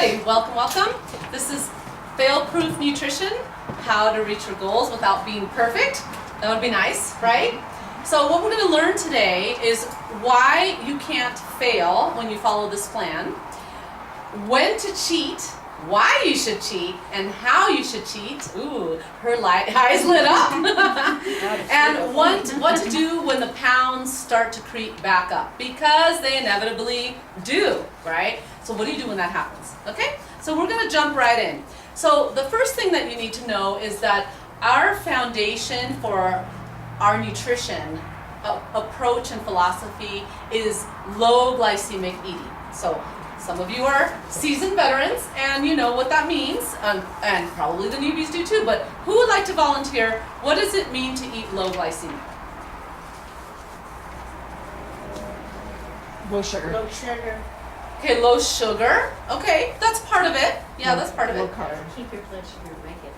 everybody. Welcome, welcome. This is Fail-Proof Nutrition, how to reach your goals without being perfect. That would be nice, right? So what we're going to learn today is why you can't fail when you follow this plan, when to cheat, why you should cheat, and how you should cheat. Ooh, her eyes lit up. And what to do when the pounds start to creep back up, because they inevitably do, right? So what do you do when that happens? Okay, so we're going to jump right in. So the first thing that you need to know is that our foundation for our nutrition approach and philosophy is low glycemic eating. So some of you are seasoned veterans and you know what that means, and probably the newbies do too, but who would like to volunteer? What does it mean to eat low glycemic? Low sugar. Low sugar. Okay, low sugar. Okay, that's part of it. Yeah, that's part of Low it. carb. Keep your blood sugar regular.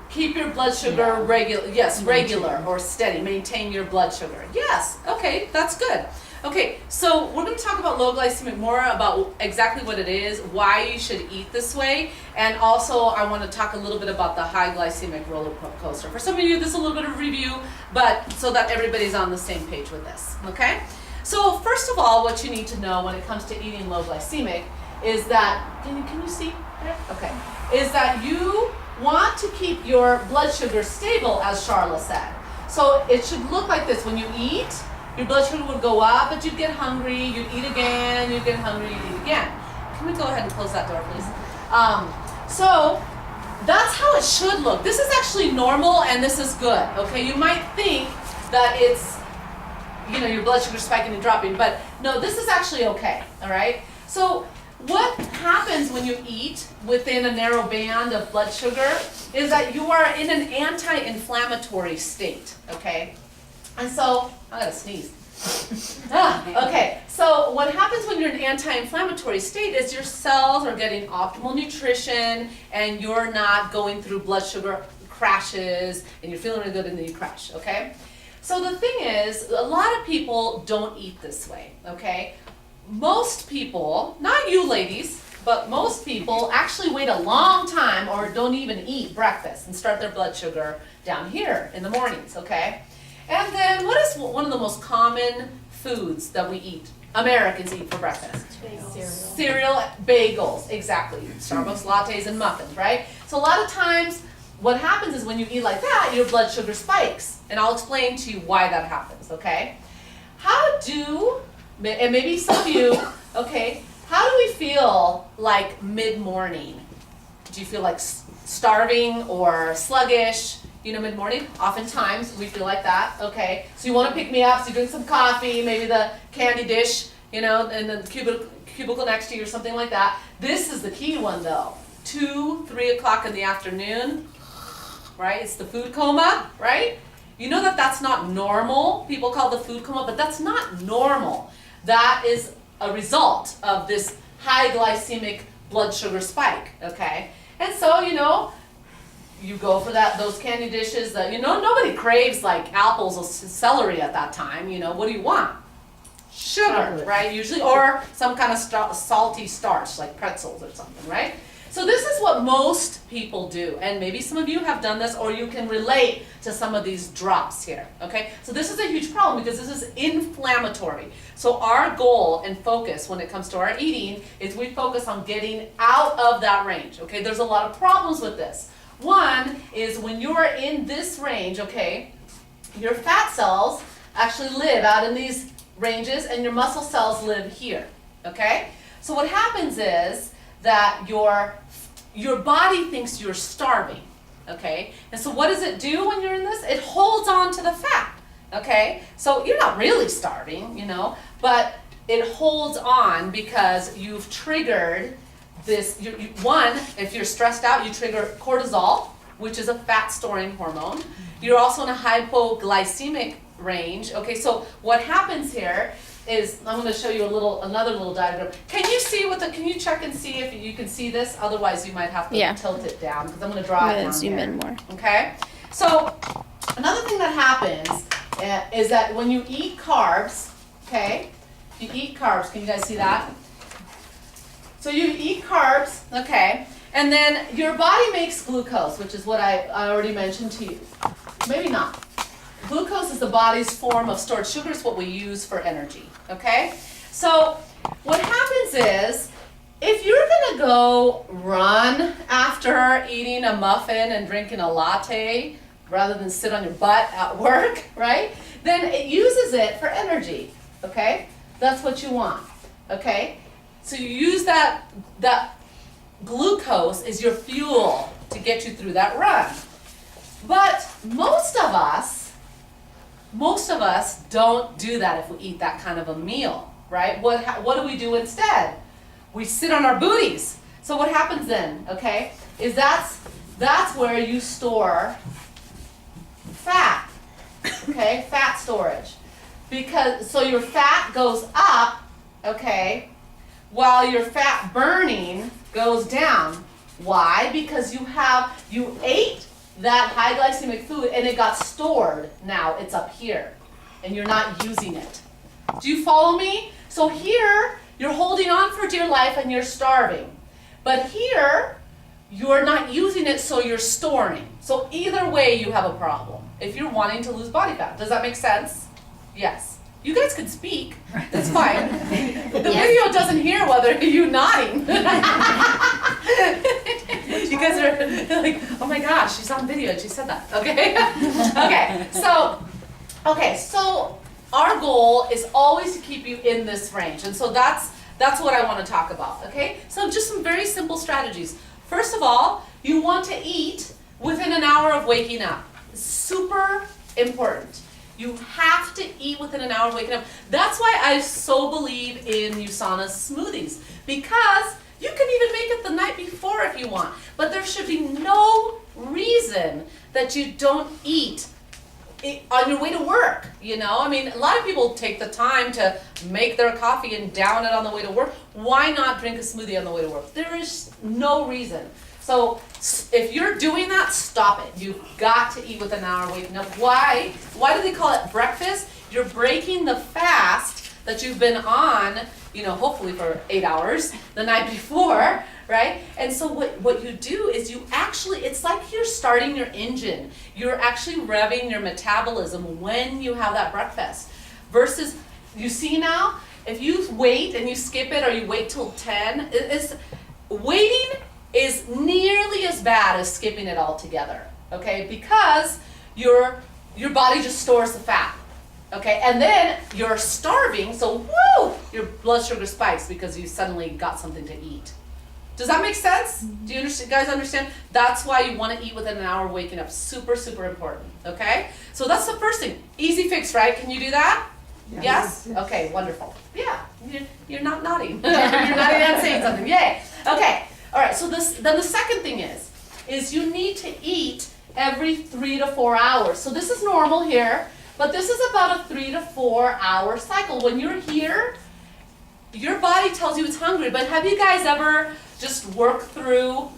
Keep your blood sugar regular. Yes, regular or steady. Maintain your blood sugar. Yes. Okay, that's good. Okay, so we're going to talk about low glycemic, more about exactly what it is, why you should eat this way, and also I want to talk a little bit about the high glycemic roller coaster. For some of you, this is a little bit of review, but so that everybody's on the same page with this. Okay? So first of all, what you need to know when it comes to eating low glycemic is that, can you see there? Okay, is that you want to keep your blood sugar stable, as Charla said. So it should look like this. When you eat, your blood sugar would go up, but you'd get hungry, you'd eat again, you'd get hungry, you'd eat again. Can we go ahead and close that door, please? So that's how it should look. This is actually normal and this is good, okay? You might think that it's, you know, your blood sugar spiking and dropping, but no, this is actually okay, all right? So what happens when you eat within a narrow band of blood sugar is that you are in an anti-inflammatory state, okay? And so, I gotta sneeze. Okay, so what happens when you're in an anti-inflammatory state is your cells are getting optimal nutrition and you're not going through blood sugar crashes and you're feeling really good and then you crash, okay? So the thing is, a lot of people don't eat this way, okay? Most people, not you ladies, but most people actually wait a long time or don't even eat breakfast and start their blood sugar down here in the mornings, okay? And then what is one of the most common foods that we eat, Americans eat for breakfast? Cereal, bagels, exactly. Starbucks lattes and muffins, right? So a lot of times what happens is when you eat like that, your blood sugar spikes. And I'll explain to you why that happens, okay? And maybe some of you, okay, how do we feel like mid-morning? Do you feel like starving or sluggish? You know, mid-morning, oftentimes we feel like that, okay? So you want to pick me up, so you drink some coffee, maybe the candy dish, you know, and the cubicle next to you or something like that. This is the key one though. 2, 3 o'clock in the afternoon, right? It's the food coma, right? You know that that's not normal. People call it the food coma, but that's not normal. That is a result of this high glycemic blood sugar spike, okay? And so, you know, you go for those candy dishes that, you know, nobody craves like apples or celery at that time, you know, what do you want? Sugar, right, usually, or some kind of salty starch like pretzels or something, right? So this is what most people do, and maybe some of you have done this or you can relate to some of these drops here, okay? So this is a huge problem because this is inflammatory. So our goal and focus when it comes to our eating is we focus on getting out of that range, okay? There's a lot of problems with this. One is when you're in this range, okay, your fat cells actually live out in these ranges and your muscle cells live here, okay? So what happens is that your body thinks you're starving, okay? And so what does it do when you're in this? It holds on to the fat, okay? So you're not really starving, you know, but it holds on because you've triggered this, one, if you're stressed out, you trigger cortisol, which is a fat-storing hormone. You're also in a hypoglycemic range. Okay, so what happens here is, I'm going to show you another little diagram. Can you check and see if you can see this? Otherwise, you might have to tilt it down, because I'm going to draw it down zoom here. in more. Okay, so another thing that happens is that when you eat carbs, okay, if you eat carbs, can you guys see that? So you eat carbs, okay, and then your body makes glucose, which is what I already mentioned to you. Maybe not. Glucose is the body's form of stored sugar. It's what we use for energy, okay? So what happens is, if you're gonna go run after eating a muffin and drinking a latte, rather than sit on your butt at work, right? Then it uses it for energy, okay? That's what you want, okay? So you use that glucose is your fuel to get you through that run. But most of us don't do that if we eat that kind of a meal, right? What do we do instead? We sit on our booties. So what happens then, okay, is that's where you store fat, okay, fat storage. So your fat goes up, okay, while your fat burning goes down. Why? Because you ate that high glycemic food and it got stored. Now it's up here and you're not using it. Do you follow me? So here you're holding on for dear life and you're starving. But here you're not using it, so you're storing. So either way you have a problem if you're wanting to lose body fat. Does that make sense? Yes. You guys can speak. That's fine. The video doesn't hear whether you're nodding. You guys are like, oh my gosh, she's on video and she said that. Okay? Okay, so our goal is always to keep you in this range. And so that's what I want to talk about. Okay? So just some very simple strategies. First of all, you want to eat within an hour of waking up. Super important. You have to eat within an hour of waking up. That's why I so believe in USANA's smoothies, because you can even make it the night before if you want, but there should be no reason that you don't eat on your way to work, you know? I mean, a lot of people take the time to make their coffee and down it on the way to work. Why not drink a smoothie on the way to work? There is no reason. So if you're doing that, stop it. You've got to eat within an hour waking up. Why? Why do they call it breakfast? You're breaking the fast that you've been on, you know, hopefully for 8 hours the night before, right? And so what you do is you actually, it's like you're starting your engine. You're actually revving your metabolism when you have that breakfast. Versus, you see now, if you wait and you skip it or you wait till 10, waiting is nearly as bad as skipping it altogether, okay? Because your body just stores the fat, okay? And then you're starving, so woo, your blood sugar spikes because you suddenly got something to eat. Does that make sense? Do you guys understand? That's why you want to eat within an hour of waking up. Super, super important, okay? So that's the first thing. Easy fix, right? Can you do that? Yes? Okay, wonderful. Yeah, you're not nodding. You're nodding and saying something. Yay. Okay. All right, so then the second thing is you need to eat every 3 to 4 hours. So this is normal here, but this is about a 3 to 4 hour cycle. When you're here, your body tells you it's hungry, but have you guys ever just worked through,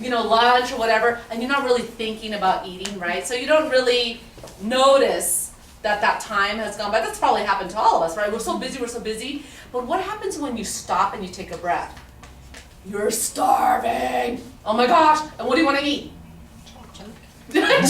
you know, lunch or whatever, and you're not really thinking about eating, right? So you don't really notice that time has gone by. That's probably happened to all of us, right? We're so busy. But what happens when you stop and you take a breath? You're starving. Oh my gosh. And what do you want to eat? Chocolate?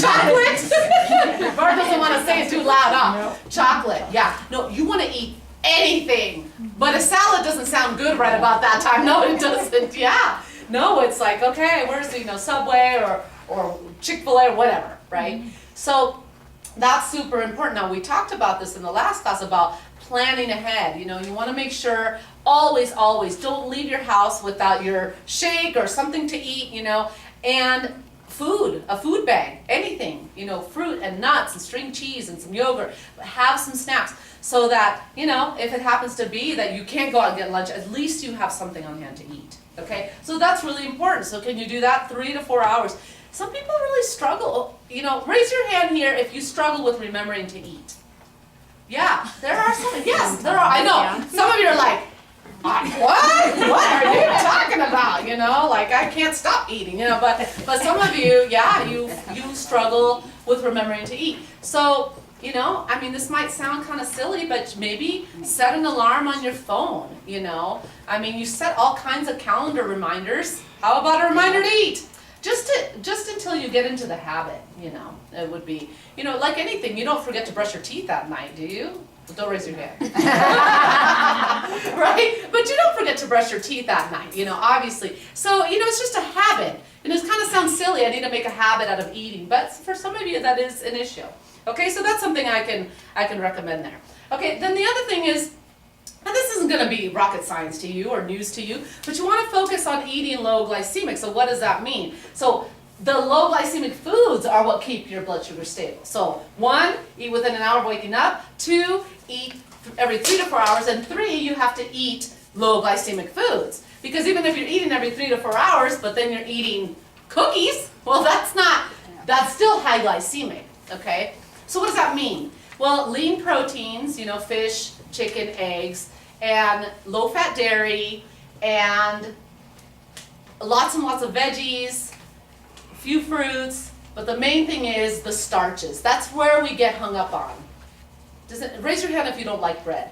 Bart doesn't want to say it too loud, huh? No. Chocolate. Yeah. No, you want to eat anything. But a salad doesn't sound good right about that time. No, it doesn't. Yeah. No, it's like, okay, where's the, Subway or Chick-fil-A or whatever, right? Mm-hmm. So that's super important. Now, we talked about this in the last class about planning ahead. You know, you want to make sure always, don't leave your house without your shake or something to eat, you know, and food, a food bag, anything, you know, fruit and nuts and string cheese and some yogurt. Have some snacks so that, you know, if it happens to be that you can't go out and get lunch, at least you have something on hand to eat, okay? So that's really important. So can you do that 3 to 4 hours? Some people really struggle, you know, raise your hand here if you struggle with remembering to eat. Yeah, there are some, yes, there are, I know. Some of you are like, what are you talking about? You know, like I can't stop eating, you know, but some of you, yeah, you struggle with remembering to eat. So You know, I mean, this might sound kind of silly, but maybe set an alarm on your phone, you know. I mean, you set all kinds of calendar reminders. How about a reminder to eat? Just until you get into the habit, you know. It would be, you know, like anything, you don't forget to brush your teeth at night, do you? Well, don't raise your hand. Right? But you don't forget to brush your teeth at night, you know, obviously. So, you know, it's just a habit. And it kind of sounds silly, I need to make a habit out of eating, but for some of you that is an issue. Okay, so that's something I can recommend there. Okay, then the other thing is, and this isn't going to be rocket science to you or news to you, but you want to focus on eating low glycemic. So what does that mean? So the low glycemic foods are what keep your blood sugar stable. So 1, eat within an hour of waking up. 2, eat every 3 to 4 hours. And 3, you have to eat low glycemic foods. Because even if you're eating every 3 to 4 hours, but then you're eating cookies, well, that's still high glycemic, okay? So what does that mean? Well, lean proteins, you know, fish, chicken, eggs, and low-fat dairy, and lots and lots of veggies, a few fruits, but the main thing is the starches. That's where we get hung up on. Raise your hand if you don't like bread.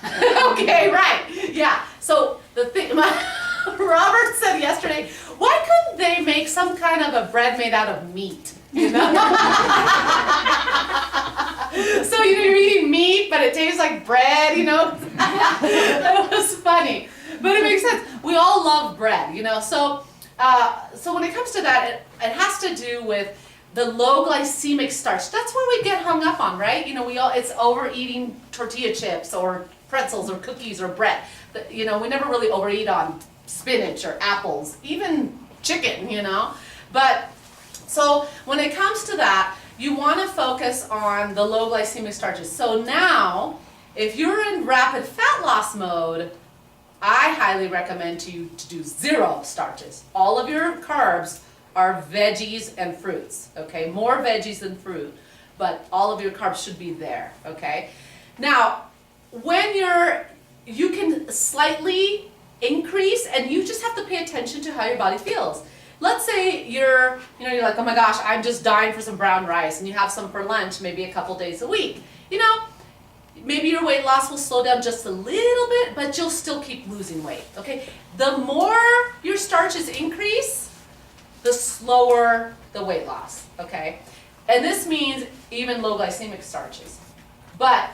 Okay, right, yeah. So the thing, Robert said yesterday, why couldn't they make some kind of a bread made out of meat? You know? So, you know, you're eating meat, but it tastes like bread, you know? That was funny. But it makes sense. We all love bread, you know? So when it comes to that, it has to do with the low glycemic starch. That's where we get hung up on, right? You know, it's overeating tortilla chips or pretzels or cookies or bread. You know, we never really overeat on spinach or apples, even chicken, you know? But, so when it comes to that, you want to focus on the low glycemic starches. So now, if you're in rapid fat loss mode, I highly recommend you to do 0 starches. All of your carbs are veggies and fruits, okay? More veggies than fruit, but all of your carbs should be there, okay? Now, when you can slightly increase, and you just have to pay attention to how your body feels. Let's say you're like, oh my gosh, I'm just dying for some brown rice, and you have some for lunch maybe a couple days a week. You know, maybe your weight loss will slow down just a little bit, but you'll still keep losing weight, okay? The more your starches increase, the slower the weight loss, okay? And this means even low glycemic starches. But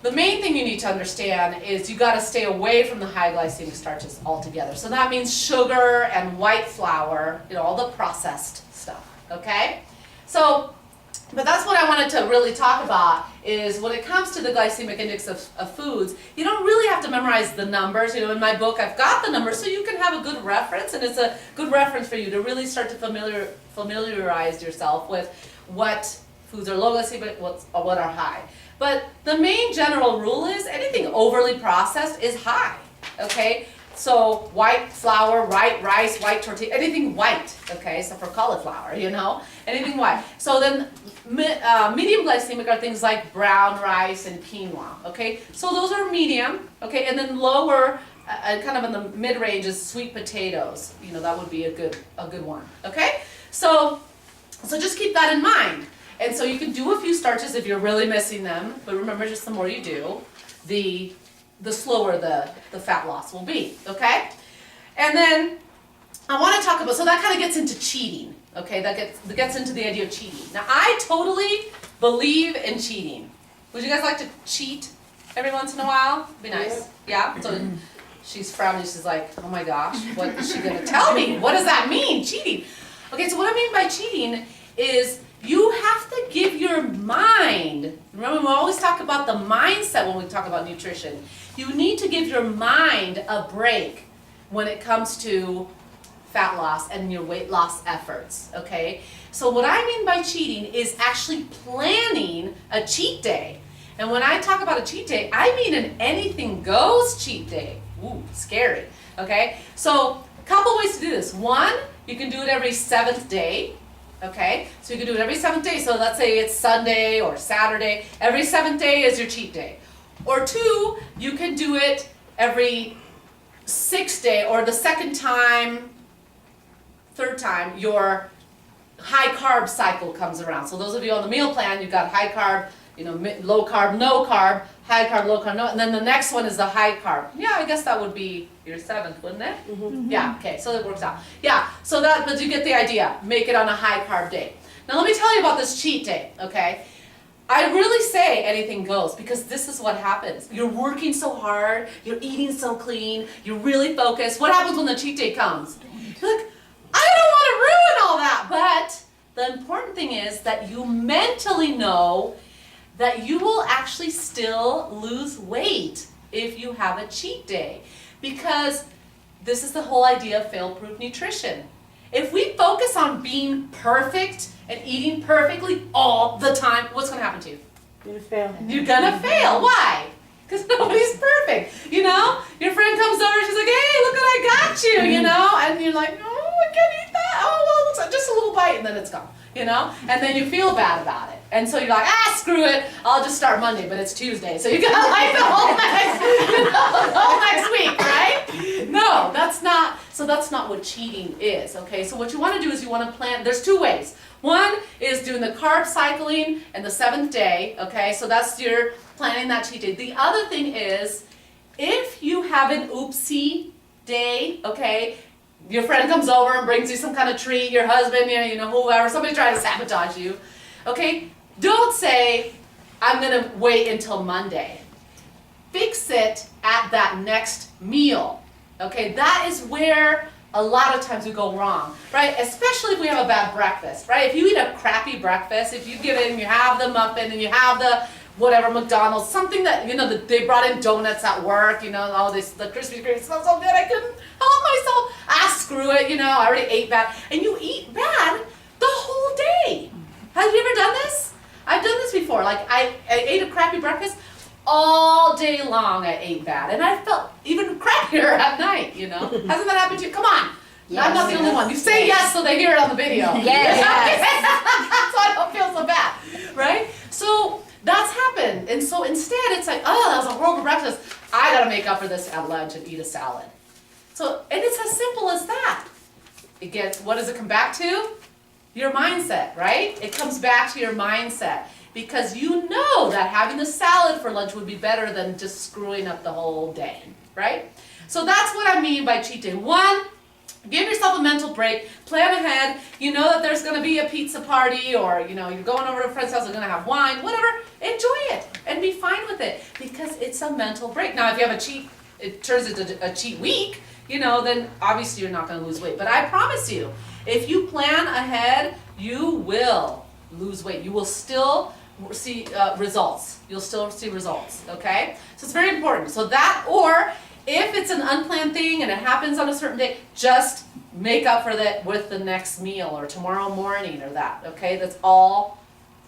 the main thing you need to understand is you got to stay away from the high glycemic starches altogether. So that means sugar and white flour, you know, all the processed stuff, okay? So, but that's what I wanted to really talk about is when it comes to the glycemic index of foods, you don't really have to memorize the numbers. You know, in my book, I've got the numbers so you can have a good reference, and it's a good reference for you to really start to familiarize yourself with what foods are low glycemic, what are high. But the main general rule is anything overly processed is high, okay? So white flour, white rice, white tortilla, anything white, okay? So for cauliflower, you know, anything white. So then medium glycemic are things like brown rice and quinoa, okay? So those are medium, okay? And then lower, kind of in the mid-range is sweet potatoes. You know, that would be a good one, okay? So just keep that in mind. And so you can do a few starches if you're really missing them, but remember, just the more you do, the slower the fat loss will be, okay? And then I want to talk about, so that kind of gets into cheating, okay? That gets into the idea of cheating. Now, I totally believe in cheating. Would you guys like to cheat every once in a while? Be nice. Yeah? So she's frowning, she's like, oh my gosh, what is she going to tell me? What does that mean, cheating? Okay, so what I mean by cheating is you have to give your mind, remember we always talk about the mindset when we talk about nutrition. You need to give your mind a break when it comes to fat loss and your weight loss efforts, okay? So what I mean by cheating is actually planning a cheat day. And when I talk about a cheat day, I mean an anything goes cheat day. Ooh, scary, okay? So a couple ways to do this. One, you can do it every 7th day. Okay, so you can do it every 7th day. So let's say it's Sunday or Saturday. Every 7th day is your cheat day. Or 2, you can do it every 6th day, or the 2nd time, 3rd time, your high carb cycle comes around. So those of you on the meal plan, you've got high carb, low carb, no carb, high carb, low carb, no, and then the next one is the high carb. Yeah, I guess that would be your 7th, wouldn't it? Mm-hmm. Yeah, okay, so it works out. Yeah, so but you get the idea. Make it on a high carb day. Now let me tell you about this cheat day, okay? I really say anything goes because this is what happens. You're working so hard, you're eating so clean, you're really focused. What happens when the cheat day comes? You're like, I don't want to ruin all that. But the important thing is that you mentally know that you will actually still lose weight if you have a cheat day. Because this is the whole idea of fail-proof nutrition. If we focus on being perfect and eating perfectly all the time, what's going to happen to you? You're gonna fail. You're going to fail. Why? Because nobody's perfect. Your friend comes over, she's like, hey, look what I got you, and you're like, oh, I can't eat that. Oh, well, it looks like just a little bite, and then it's gone, and then you feel bad about it. And so you're like, screw it, I'll just start Monday, but it's Tuesday, so you got like the whole next week, right? No, that's not what cheating is, okay? So what you want to do is you want to plan, there's 2 ways. One is doing the carb cycling and the 7th day, okay? So that's your planning that cheat day. The other thing is, if you have an oopsie day, okay, your friend comes over and brings you some kind of treat, your husband, whoever, somebody trying to sabotage you, okay? Don't say, I'm gonna wait until Monday. Fix it at that next meal, okay? That is where a lot of times we go wrong, right? Especially if we have a bad breakfast, right? If you eat a crappy breakfast, if you get in, you have the muffin and you have the whatever McDonald's, something that, they brought in donuts at work, all this, the Krispy Kreme smells so good, I couldn't help myself. Screw it, I already ate bad. And you eat bad the whole day. Have you ever done this? I've done this before. Like, I ate a crappy breakfast. All day long I ate bad. And I felt even crappier at night, Hasn't that happened to you? Come on. Yes, I'm not the only one. You say yes so they hear it on the video. Yes. So I don't feel so bad, right? So that's happened. And so instead it's like, oh, that was a horrible breakfast. I got to make up for this at lunch and eat a salad. So, and it's as simple as that. What does it come back to? Your mindset, right? It comes back to your mindset because you know that having the salad for lunch would be better than just screwing up the whole day, right? So that's what I mean by cheat day. 1, give yourself a mental break, plan ahead. You know that there's going to be a pizza party or, you're going over to a friend's house, they're going to have wine, whatever. Enjoy it and be fine with it because it's a mental break. Now, if you have it turns into a cheat week, then obviously you're not going to lose weight. But I promise you, if you plan ahead, you will lose weight. You will still see results. You'll still see results, okay? So it's very important. So that, or if it's an unplanned thing and it happens on a certain day, just make up for that with the next meal or tomorrow morning or that, okay? It's all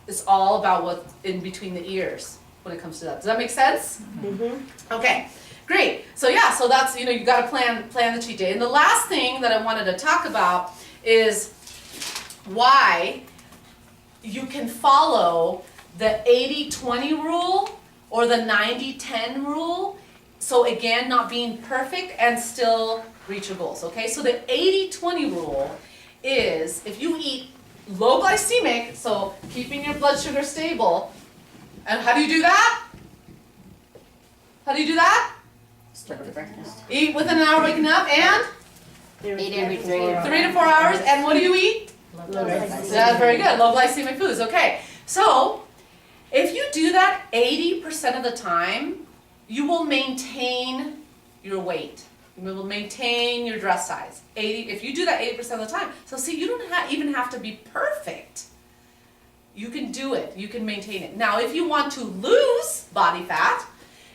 about what's in between the ears when it comes to that. Does that make sense? Mm-hmm. Okay. Great. So yeah, so that's, you got to plan the cheat day. And the last thing that I wanted to talk about is why you can follow the 80-20 rule or the 90-10 rule. So again, not being perfect and still reach your goals, okay? So the 80-20 rule is if you eat low glycemic, so keeping your blood sugar stable, and how do you do that? How do you do that? Start with breakfast. Eat within an hour waking up and 8 every 3 to 4 hours. And what do you eat? Low glycemic. That's very good. Low glycemic foods. Okay. So if you do that 80% of the time, you will maintain your weight. You will maintain your dress size. If you do that 80% of the time. So see, you don't even have to be perfect. You can do it. You can maintain it. Now, if you want to lose body fat,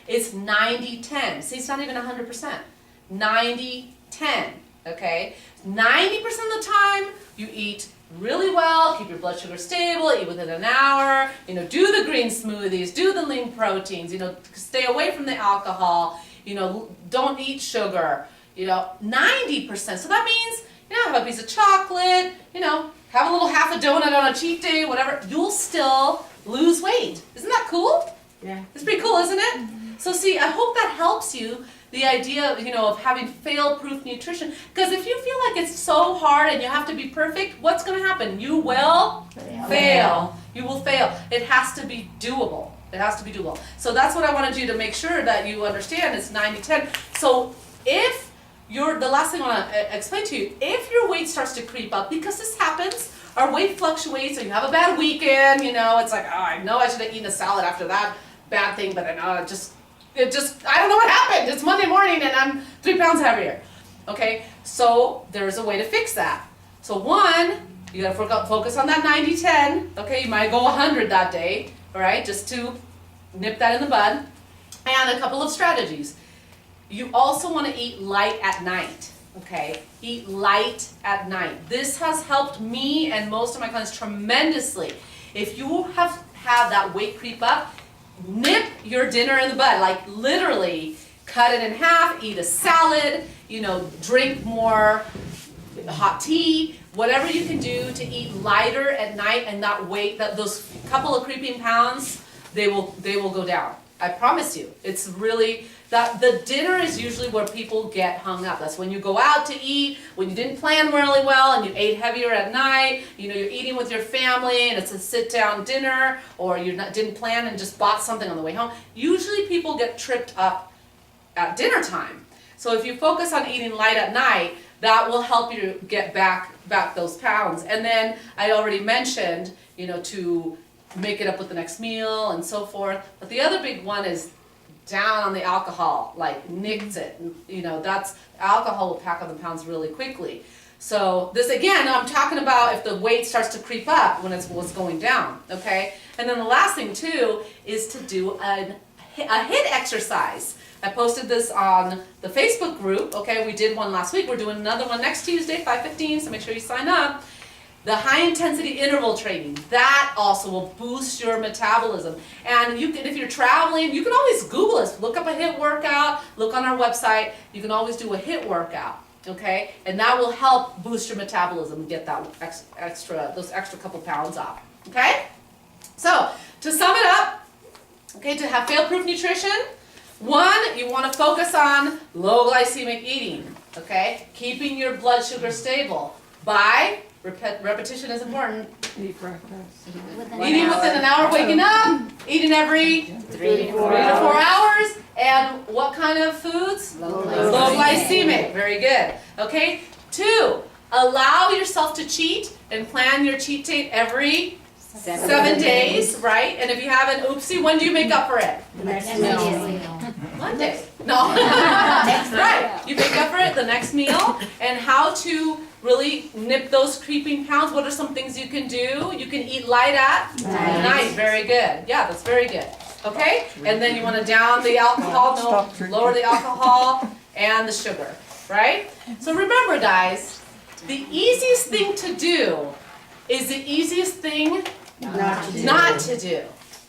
it's 90-10. See, it's not even 100%. 90-10, okay? 90% of the time, you eat really well, keep your blood sugar stable, eat within an hour, do the green smoothies, do the lean proteins, stay away from the alcohol, don't eat sugar, 90%. So that means, have a piece of chocolate, have a little half a donut on a cheat day, whatever, you'll still lose weight. Isn't that cool? Yeah. It's pretty cool, isn't it? So see, I hope that helps you the idea, you know, of having fail-proof nutrition. Because if you feel like it's so hard and you have to be perfect, what's going to happen? You will fail. You will fail. It has to be doable. It has to be doable. So that's what I wanted you to make sure that you understand is 90-10. So if the last thing I want to explain to you, if your weight starts to creep up, because this happens, our weight fluctuates, and you have a bad weekend, you know, it's like, oh, I know I should have eaten a salad after that bad thing, but I know it just, I don't know what happened. It's Monday morning and I'm 3 pounds heavier. Okay, so there's a way to fix that. So one, you gotta focus on that 90-10. Okay, you might go 100 that day, all right, just to nip that in the bud. And a couple of strategies. You also want to eat light at night, okay? Eat light at night. This has helped me and most of my clients tremendously. If you have had that weight creep up, nip your dinner in the bud, like literally cut it in half, eat a salad, you know, drink more hot tea, whatever you can do to eat lighter at night and not weight, that those couple of creeping pounds, they will go down. I promise you. It's really, that the dinner is usually where people get hung up. That's when you go out to eat, when you didn't plan really well and you ate heavier at night, you know, you're eating with your family and it's a sit-down dinner, or you didn't plan and just bought something on the way home. Usually people get tripped up at dinner time. So if you focus on eating light at night, that will help you get back those pounds. And then I already mentioned, you know, to make it up with the next meal and so forth. But the other big one is down on the alcohol, like nix it. You know, that's, alcohol will pack on the pounds really quickly. So this again, I'm talking about if the weight starts to creep up when it's going down, okay? And then the last thing too is to do a HIIT exercise. I posted this on the Facebook group, okay? We did one last week. We're doing another one next Tuesday, 5:15, so make sure you sign up. The high intensity interval training, that also will boost your metabolism. And you can, if you're traveling, you can always Google us, look up a HIIT workout, look on our website, you can always do a HIIT workout, okay? And that will help boost your metabolism and get that those extra couple pounds off, okay? So, to sum it up, okay, to have fail-proof nutrition, one, you want to focus on low glycemic eating, okay? Keeping your blood sugar stable by repetition is important. Eat breakfast. Eating within an hour of waking up, eating every 3 to 4 hours, and what kind of foods? Low glycemic. Very good. Okay. 2, allow yourself to cheat and plan your cheat date every 7 days, right? And if you have an oopsie, when do you make up for it? Monday. No. Right. You make up for it the next meal. And how to really nip those creeping pounds. What are some things you can do? You can eat light at night. Very good. Yeah, that's very good. Okay? And then you want to down the alcohol, lower the alcohol and the sugar, right? So remember, guys, the easiest thing to do is the easiest thing not to do.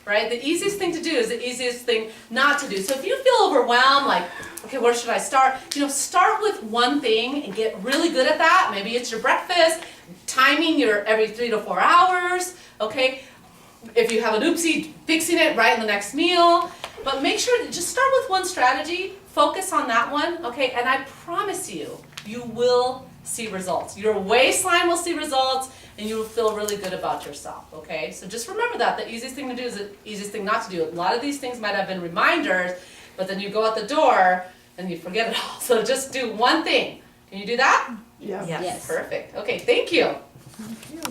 Right? The easiest thing to do is the easiest thing not to do. So if you feel overwhelmed, like, okay, where should I start? You know, start with one thing and get really good at that. Maybe it's your breakfast, timing your every 3 to 4 hours, okay? If you have an oopsie, fixing it right in the next meal. But make sure to just start with one strategy, focus on that one, okay? And I promise you, you will see results. Your waistline will see results, and you will feel really good about yourself, okay? So just remember that. The easiest thing to do is the easiest thing not to do. A lot of these things might have been reminders, but then you go out the door and you forget it all. So just do one thing. Can you do that? Yeah. Yes. Perfect. Okay, thank you. Thank you.